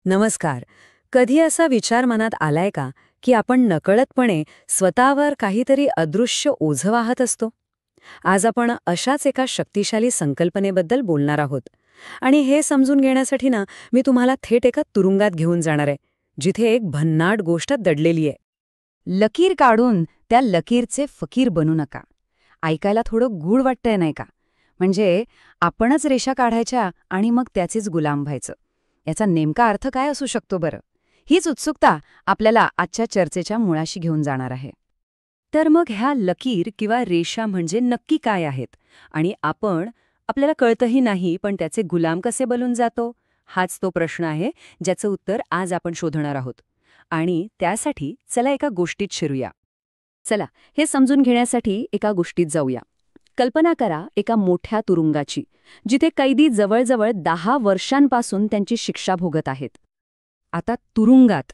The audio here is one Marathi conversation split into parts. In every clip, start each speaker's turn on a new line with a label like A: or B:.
A: नमस्कार. कधी असा विचार मनात आलाय का की आपण नकळतपणे स्वतःवर काहीतरी अदृश्य ओझं वाहत असतो? आज आपण अशाच एका शक्तिशाली संकल्पनेबद्दल बोलणार आहोत. आणि हे समजून घेण्यासाठी मी तुम्हाला थेट एका तुरुंगात घेऊन जाणार आहे, जिथे एक भन्नाट गोष्ट दडलेली आहे.
B: लकीर काढून त्या लकीरचे फकीर बनू नका. ऐकायला थोडं गूढ वाटतंय नाही का? म्हणजे आपणच रेषा काढायच्या आणि मग त्याचेच गुलाम व्हायचं. याचा नेमका अर्थ काय असू शकतो बरं? हीच उत्सुकता आपल्याला आजच्या चर्चेच्या मुळाशी घेऊन जाणार आहे.
A: तर मग ह्या लकीर किंवा रेषा म्हणजे नक्की काय आहेत? आणि आपल्याला कळतही नाही, पण त्याचे गुलाम कसे बनून जातो? हाच तो प्रश्न आहे, ज्याचं उत्तर आज आपण शोधणार आहोत. आणि त्यासाठी चला एका गोष्टीत शिरूया. चला, हे समजून घेण्यासाठी एका गोष्टीत जाऊया. कल्पना करा एका मोठ्या तुरुंगाची, जिथे कैदी जवळजवळ 10 वर्षांपासून त्यांची शिक्षा भोगत आहेत. आता तुरुंगात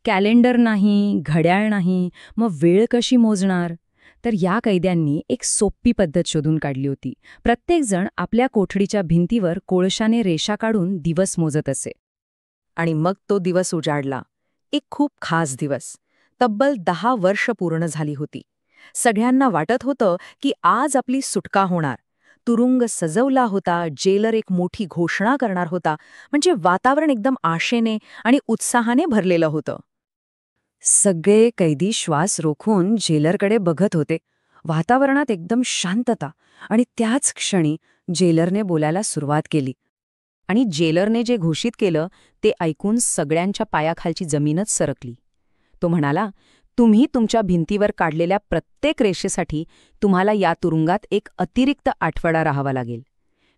A: कॅलेंडर नाही, घड्याळ नाही, मग वेळ कशी मोजणार? तर या कैद्यांनी एक सोपी पद्धत शोधून काढली होती. प्रत्येकजण आपल्या कोठडीच्या भिंतीवर कोळशाने रेषा काढून दिवस मोजत असे. आणि मग तो दिवस उजाडला. एक खूप खास दिवस. तब्बल 10 वर्ष पूर्ण झाली होती. सगळ्यांना वाटत होतं की आज आपली सुटका होणार. तुरुंग सजवला होता, जेलर एक मोठी घोषणा करणार होता, म्हणजे वातावरण एकदम आशेने आणि उत्साहाने भरलेलं होतं. सगळे कैदी श्वास रोखून जेलरकडे बघत होते. वातावरणात एकदम शांतता. आणि त्याच क्षणी जेलरने बोलायला सुरुवात केली. आणि जेलरने जे घोषित केलं ते ऐकून सगळ्यांच्या पायाखालची जमीनच सरकली. तो म्हणाला, तुम्ही तुमच्या भिंतीवर काढलेल्या प्रत्येक रेषेसाठी तुम्हाला या तुरुंगात एक अतिरिक्त आठवडा राहावा लागेल.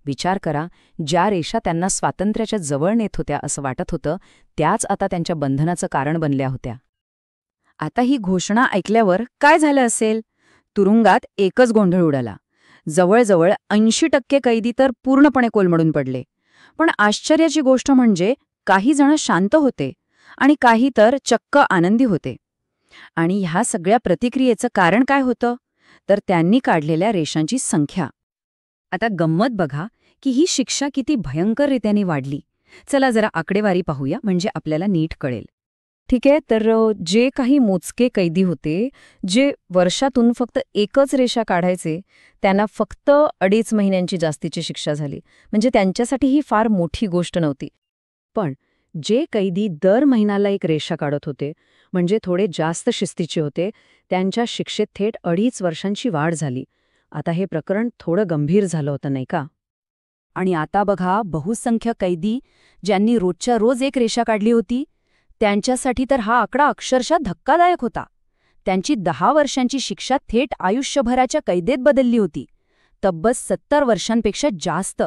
A: विचार करा, ज्या रेषा त्यांना स्वातंत्र्याच्या जवळ नेत होत्या असं वाटत होतं, त्याच आता त्यांच्या बंधनाचं कारण बनल्या होत्या. आता ही घोषणा ऐकल्यावर काय झालं असेल? तुरुंगात एकच गोंधळ उडाला. जवळजवळ 80% कैदी तर पूर्णपणे कोलमडून पडले. पण आश्चर्याची गोष्ट म्हणजे काही जण शांत होते आणि काही तर चक्क आनंदी होते. आणि ह्या सगळ्या प्रतिक्रियेचं कारण काय होतं? तर त्यांनी काढलेल्या रेषांची संख्या. आता गंमत बघा की ही शिक्षा किती भयंकररित्याने वाढली. चला जरा आकडेवारी पाहूया, म्हणजे आपल्याला नीट कळेल. ठीक आहे, तर जे काही मोजके कैदी होते, जे वर्षातून फक्त एकच रेषा काढायचे, त्यांना फक्त 2.5 महिन्यांची जास्तीची शिक्षा झाली. म्हणजे त्यांच्यासाठी ही फार मोठी गोष्ट नव्हती. पण जे कैदी दर महिन्याला एक रेषा काढत होते, म्हणजे थोडे जास्त शिस्तीचे होते, त्यांच्या शिक्षेत थेट 2.5 वर्षांची वाढ झाली. आता हे प्रकरण थोडं गंभीर झालं होतं नाही का? आणि आता बघा, बहुसंख्य कैदी ज्यांनी रोजच्या रोज एक रेषा काढली होती, त्यांच्यासाठी तर हा आकडा अक्षरशः धक्कादायक होता. त्यांची 10 वर्षांची शिक्षा थेट आयुष्यभराच्या कैदेत बदलली होती. तब्बल 70 वर्षांपेक्षा जास्त.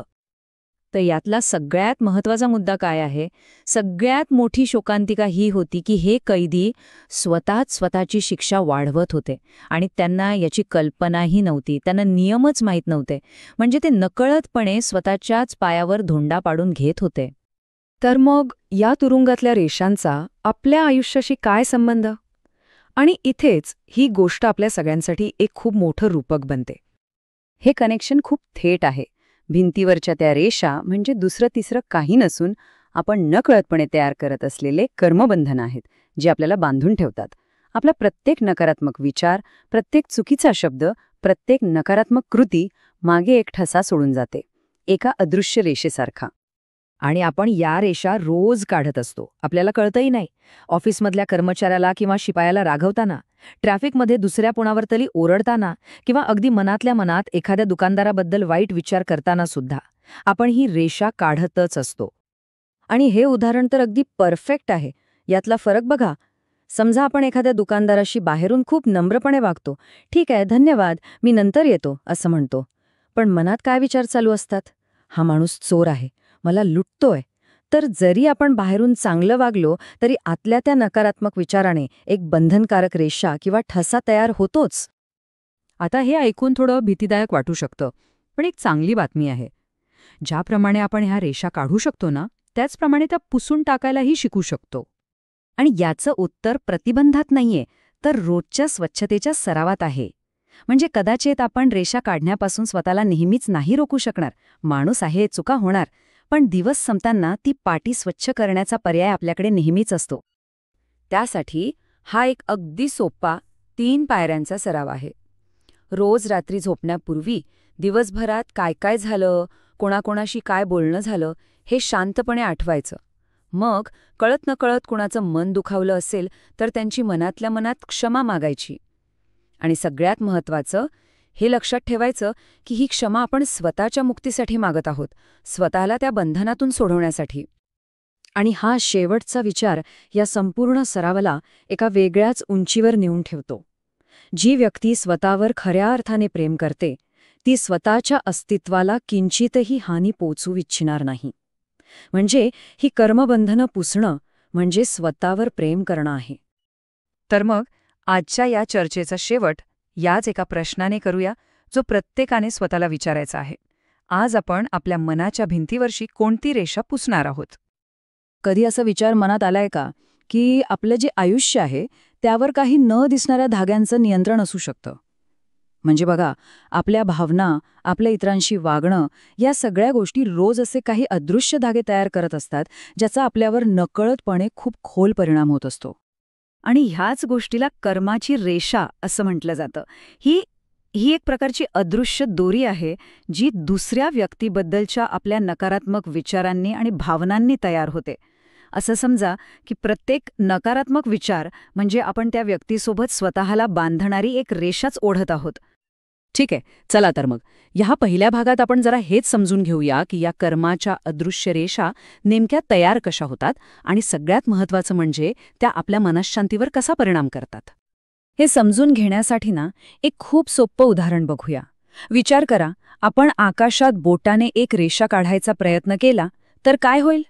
A: तर यातला सगळ्यात महत्त्वाचा मुद्दा काय आहे? सगळ्यात मोठी शोकांतिका ही होती की हे कैदी स्वतःची शिक्षा वाढवत होते आणि त्यांना याची कल्पनाही नव्हती. त्यांना नियमच माहीत नव्हते. म्हणजे ते नकळतपणे स्वतःच्याच पायावर धोंडा पाडून घेत होते. तर मग या तुरुंगातल्या रेषांचा आपल्या आयुष्याशी काय संबंध? आणि इथेच ही गोष्ट आपल्या सगळ्यांसाठी एक खूप मोठं रूपक बनते. हे कनेक्शन खूप थेट आहे. भिंतीवरच्या त्या रेषा म्हणजे दुसरं तिसरं काही नसून आपण नकळतपणे तयार करत असलेले कर्मबंधन आहेत, जे आपल्याला बांधून ठेवतात. आपला प्रत्येक नकारात्मक विचार, प्रत्येक चुकीचा शब्द, प्रत्येक नकारात्मक कृती मागे एक ठसा सोडून जाते, एका अदृश्य रेषेसारखा. आणि आपण या रेषा रोज काढत असतो. आपल्याला कळतही नाही. ऑफिसमधल्या कर्मचाऱ्याला किंवा शिपायाला रागवताना, ट्रॅफिकमध्ये दुसऱ्या कोणावर तरी ओरडताना, किंवा अगदी मनातल्या मनात एखाद्या दुकानदाराबद्दल वाईट विचार करताना सुद्धा आपण ही रेषा काढतच असतो. आणि हे उदाहरण तर अगदी परफेक्ट आहे. यातला फरक बघा. समजा आपण एखाद्या दुकानदाराशी बाहेरून खूप नम्रपणे वागतो. ठीक आहे, धन्यवाद, मी नंतर येतो असं म्हणतो. पण मनात काय विचार चालू असतात? हा माणूस चोर आहे, मला लुटतोय. तर जरी आपण बाहेरून चांगलं वागलो तरी आतल्या त्या नकारात्मक विचाराने एक बंधनकारक रेषा किंवा ठसा तयार होतोच. आता हे ऐकून थोडं भीतीदायक वाटू शकतं, पण एक चांगली बातमी आहे. ज्याप्रमाणे आपण ह्या रेषा काढू शकतो ना, त्याचप्रमाणे त्या पुसून टाकायलाही शिकू शकतो. आणि याचं उत्तर प्रतिबंधात नाहीये, तर रोजच्या स्वच्छतेच्या सरावात आहे. म्हणजे कदाचित आपण रेषा काढण्यापासून स्वतःला नेहमीच नाही रोखू शकणार. माणूस आहे, चुका होणार.
B: पण दिवस संपताना ती पाटी स्वच्छ करण्याचा पर्याय आपल्याकडे नेहमीच असतो. त्यासाठी हा एक अगदी सोपा 3 पायऱ्यांचा सराव आहे. रोज रात्री झोपण्यापूर्वी दिवसभरात काय काय झालं, कोणाकोणाशी काय बोलणं झालं, हे शांतपणे आठवायचं. मग कळत नकळत कुणाचं मन दुखावलं असेल तर त्यांची मनातल्या मनात क्षमा मागायची. आणि सगळ्यात महत्त्वाचं, हे लक्षात ठेवायचं की ही क्षमा आपण स्वतःच्या मुक्तीसाठी मागत आहोत, स्वतःला त्या बंधनातून सोडवण्यासाठी. आणि हा शेवटचा विचार या संपूर्ण सरावाला एका वेगळ्याच उंचीवर नेऊन ठेवतो. जी व्यक्ती स्वतःवर खऱ्या अर्थाने प्रेम करते ती स्वतःच्या अस्तित्वाला किंचितही हानी पोचवू इच्छिणार नाही. म्हणजे ही कर्मबंधनं पुसणं म्हणजे स्वतःवर प्रेम करणं आहे. तर मग आजच्या या चर्चेचा शेवट याच एका प्रश्नाने करूया, जो प्रत्येकाने स्वतःला विचारायचा आहे. आज आपण आपल्या मनाच्या भिंतीवरची कोणती रेषा पुसणार आहोत? कधी असा विचार मनात आलाय का की आपलं जे आयुष्य आहे त्यावर काही न दिसणाऱ्या धाग्यांचं नियंत्रण असू शकतं? म्हणजे बघा, आपल्या भावना, आपल्या इतरांशी वागणं, या सगळ्या गोष्टी रोज असे काही अदृश्य धागे तयार करत असतात, ज्याचा आपल्यावर नकळतपणे खूप खोल परिणाम होत असतो. आणि ह्याच गोष्टीला कर्माची रेषा असं म्हटलं जातं. ही एक प्रकारची अदृश्य दोरी आहे, जी दुसऱ्या व्यक्तीबद्दलच्या आपल्या नकारात्मक विचारांनी आणि भावनांनी तयार होते. असं समजा की प्रत्येक नकारात्मक विचार म्हणजे आपण त्या व्यक्तीसोबत स्वतःला बांधणारी एक रेषाच ओढत आहोत. ठीक आहे, चला तर मग ह्या पहिल्या भागात आपण जरा हेच समजून घेऊया की या कर्माच्या अदृश्य रेषा नेमक्या तयार कशा होतात आणि सगळ्यात महत्त्वाचं म्हणजे त्या आपल्या मनःशांतीवर कसा परिणाम करतात. हे समजून घेण्यासाठी ना एक खूप सोपं उदाहरण बघूया. विचार करा, आपण आकाशात बोटाने एक रेषा काढायचा प्रयत्न केला तर काय होईल?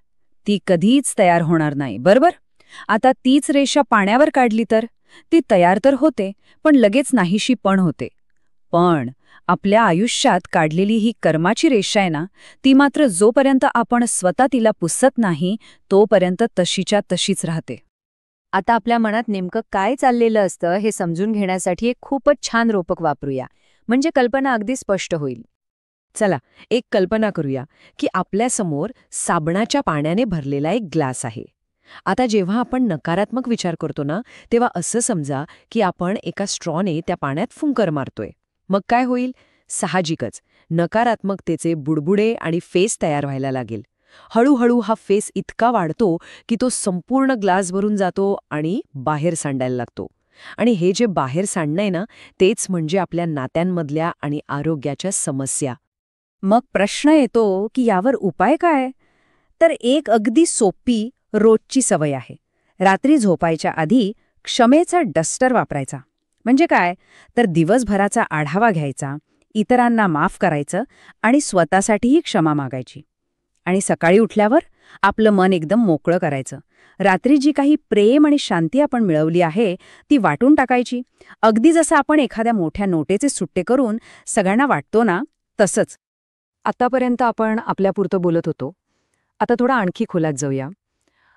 B: ती कधीच तयार होणार नाही, बरोबर? आता तीच रेषा पाण्यावर काढली तर ती तयार तर होते, पण लगेच नाहीशी पण होते. पण आपल्या आयुष्यात काढलेली ही कर्माची रेषा आहे ना, ती मात्र जोपर्यंत आपण स्वतः तिला पुसत नाही तोपर्यंत तशीच्या तशीच राहते. आता आपल्या मनात नेमकं काय चाललेलं असतं हे समजून घेण्यासाठी एक खूपच छान रूपक वापरूया, म्हणजे कल्पना अगदी स्पष्ट होईल. चला, एक कल्पना करूया की आपल्यासमोर साबणाच्या पाण्याने भरलेला एक ग्लास आहे. आता जेव्हा आपण नकारात्मक विचार करतो ना, तेव्हा असं समजा की आपण एका स्ट्रॉने त्या पाण्यात फुंकर मारतोय. मग काय होईल? साहजिकच नकारात्मकतेचे बुडबुडे आणि फेस तयार व्हायला लागेल. हळूहळू हा फेस इतका वाढतो की तो संपूर्ण ग्लास भरून जातो आणि बाहेर सांडायला लागतो. आणि हे जे बाहेर सांडणंय ना, तेच म्हणजे आपल्या नात्यांमधल्या आणि आरोग्याच्या समस्या. मग प्रश्न येतो की यावर उपाय काय? तर एक अगदी सोपी रोजची सवय आहे. रात्री झोपायच्या आधी क्षमेचा डस्टर वापरायचा. म्हणजे काय? तर दिवसभराचा आढावा घ्यायचा, इतरांना माफ करायचं आणि स्वतःसाठीही क्षमा मागायची. आणि सकाळी उठल्यावर आपलं मन एकदम मोकळं करायचं. रात्री जी काही प्रेम आणि शांती आपण मिळवली आहे ती वाटून टाकायची. अगदी जसं आपण एखाद्या मोठ्या नोटेचे सुट्टे करून सगळ्यांना वाटतो ना, तसंच. आतापर्यंत आपण आपल्यापुरतं बोलत होतो. आता थोडा आणखी खोलात जाऊया.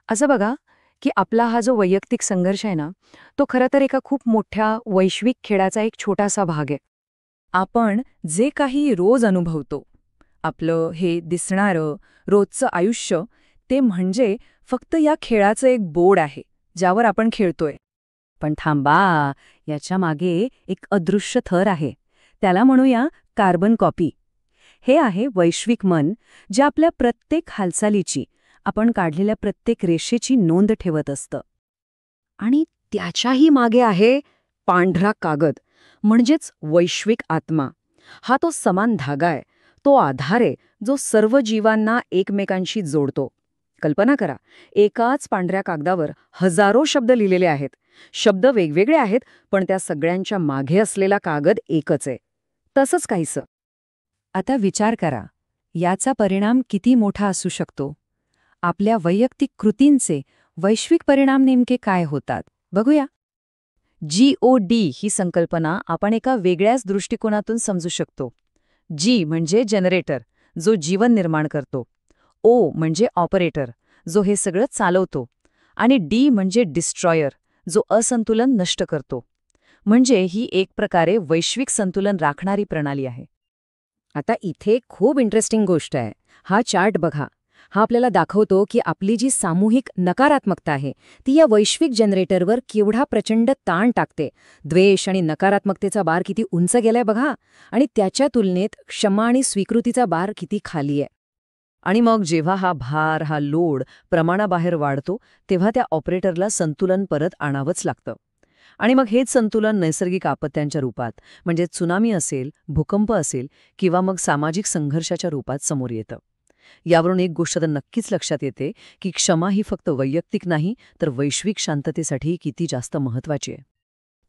B: असं बघा की आपला हा जो वैयक्तिक संघर्ष आहे ना, तो खरं तर एका खूप मोठ्या वैश्विक खेळाचा एक छोटासा भाग आहे. आपण जे काही रोज अनुभवतो, आपलं हे दिसणारं रोजचं आयुष्य, ते म्हणजे फक्त या खेळाचं एक बोर्ड आहे ज्यावर आपण खेळतोय. पण थांबा, याच्या मागे एक अदृश्य थर आहे. त्याला म्हणूया कार्बन कॉपी. हे आहे वैश्विक मन, जे आपल्या प्रत्येक हालचालीची, आपण काढलेल्या प्रत्येक रेषेची नोंद ठेवत असतं. आणि त्याच्याही मागे आहे पांढरा कागद, म्हणजेच वैश्विक आत्मा. हा तो समान धागा आहे, तो आधार आहे जो सर्व जीवांना एकमेकांशी जोडतो. कल्पना करा, एकाच पांढऱ्या कागदावर हजारो शब्द लिहिलेले आहेत. शब्द वेगवेगळे आहेत, पण त्या सगळ्यांच्या मागे असलेला कागद एकच आहे. तसंच काहीसं. आता विचार करा, याचा परिणाम किती मोठा असू शकतो. आपल्या वैयक्तिक कृतींचे वैश्विक परिणाम नेमके काय होतात बघूया. GOD ही संकल्पना आपण एका वेगळ्याच दृष्टिकोनातून समजू शकतो. G म्हणजे जनरेटर, जो जीवन निर्माण करतो. O म्हणजे ऑपरेटर, जो हे सगळं चालवतो. आणि D म्हणजे डिस्ट्रॉयर, जो असंतुलन नष्ट करतो. म्हणजे ही एक प्रकारे वैश्विक संतुलन राखणारी प्रणाली आहे. आता इथे खूप इंटरेस्टिंग गोष्ट आहे. हा चार्ट बघा. हा आपल्याला दाखवतो की आपली जी सामूहिक नकारात्मकता आहे ती या वैश्विक जनरेटरवर केवढा प्रचंड ताण टाकते. द्वेष आणि नकारात्मकतेचा बार किती उंच गेलाय बघा, आणि त्याच्या तुलनेत क्षमा आणि स्वीकृतीचा बार किती खाली आहे.
A: आणि मग जेव्हा हा भार, हा लोड प्रमाणाबाहेर वाढतो, तेव्हा त्या ऑपरेटरला संतुलन परत आणावंच लागतं. आणि मग हेच संतुलन नैसर्गिक आपत्त्यांच्या रूपात, म्हणजे त्सुनामी असेल, भूकंप असेल किंवा मग सामाजिक संघर्षाच्या रूपात समोर येतं. यावरून एक गोष्ट तर नक्कीच लक्षात येते की क्षमा ही फक्त वैयक्तिक नाही, तर वैश्विक शांततेसाठी किती जास्त महत्वाची आहे.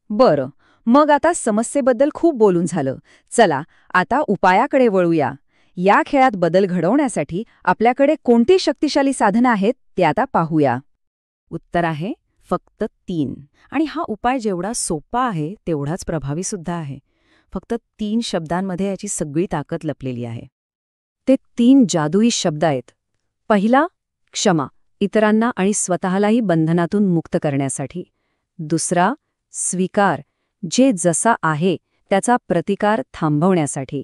B: बरं, मग आता समस्येबद्दल खूप बोलून झालं. चला आता उपायाकडे वळूया. या खेळात बदल घडवण्यासाठी आपल्याकडे कोणती शक्तिशाली साधनं आहेत ते आता पाहूया.
A: उत्तर आहे फक्त 3. आणि हा उपाय जेवढा सोपा आहे तेवढाच प्रभावी सुद्धा आहे. फक्त 3 शब्दांमध्ये याची सगळी ताकद लपलेली आहे.
B: ते 3 जादुई शब्द आहेत. पहिला, क्षमा, इतरांना आणि स्वतःलाही बंधनातून मुक्त करण्यासाठी. दुसरा, स्वीकार, जे जसा आहे त्याचा प्रतिकार थांबवण्यासाठी.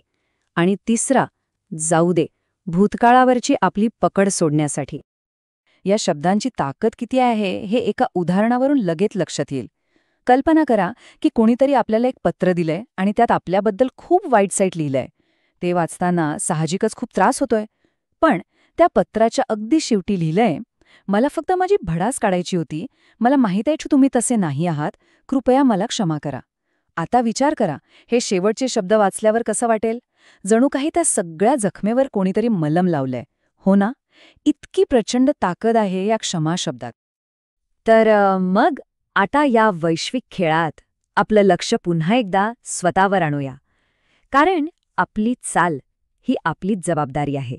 B: आणि तिसरा, जाऊ दे, भूतकाळावरची आपली पकड सोडण्यासाठी. या शब्दांची ताकद किती आहे हे एका उदाहरणावरून लगेच लक्षात येईल. कल्पना करा की कोणीतरी आपल्याला एक पत्र दिलंय आणि त्यात आपल्याबद्दल खूप वाईट साईट लिहिलंय. ते वाचताना साहजिकच खूप त्रास होतोय. पण त्या पत्राच्या अगदी शेवटी लिहिलंय, मला फक्त माझी भडास काढायची होती, मला माहीत आहे की तुम्ही तसे नाही आहात, कृपया मला क्षमा करा. आता विचार करा, हे शेवटचे शब्द वाचल्यावर कसं वाटेल? जणू काही त्या सगळ्या जखमेवर कोणीतरी मलम लावलंय, हो ना? इतकी प्रचंड ताकद आहे या क्षमा शब्दात. तर मग आता या वैश्विक खेळात आपलं लक्ष पुन्हा एकदा स्वतःवर आणूया. कारण आपली चाल ही आपलीच जबाबदारी आहे.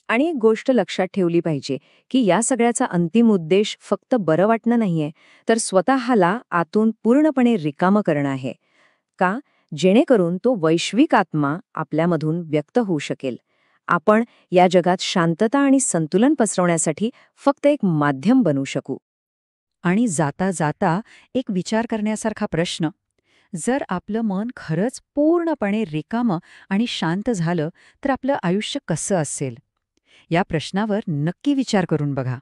B: आणि एक गोष्ट लक्षात ठेवली पाहिजे की या सगळ्याचा अंतिम उद्देश फक्त बरं वाटणं नाहीये, तर स्वतःला आतून पूर्णपणे रिकामं करणं आहे. का? जेणेकरून तो वैश्विक आत्मा आपल्यामधून व्यक्त होऊ शकेल. आपण या जगात शांतता आणि संतुलन पसरवण्यासाठी फक्त एक माध्यम बनू शकू.
A: आणि जाता जाता एक विचार करण्यासारखा प्रश्न, जर आपलं मन खरंच पूर्णपणे रिकामं आणि शांत झालं तर आपलं आयुष्य कसं असेल? या प्रश्नावर नक्की विचार करून बघा.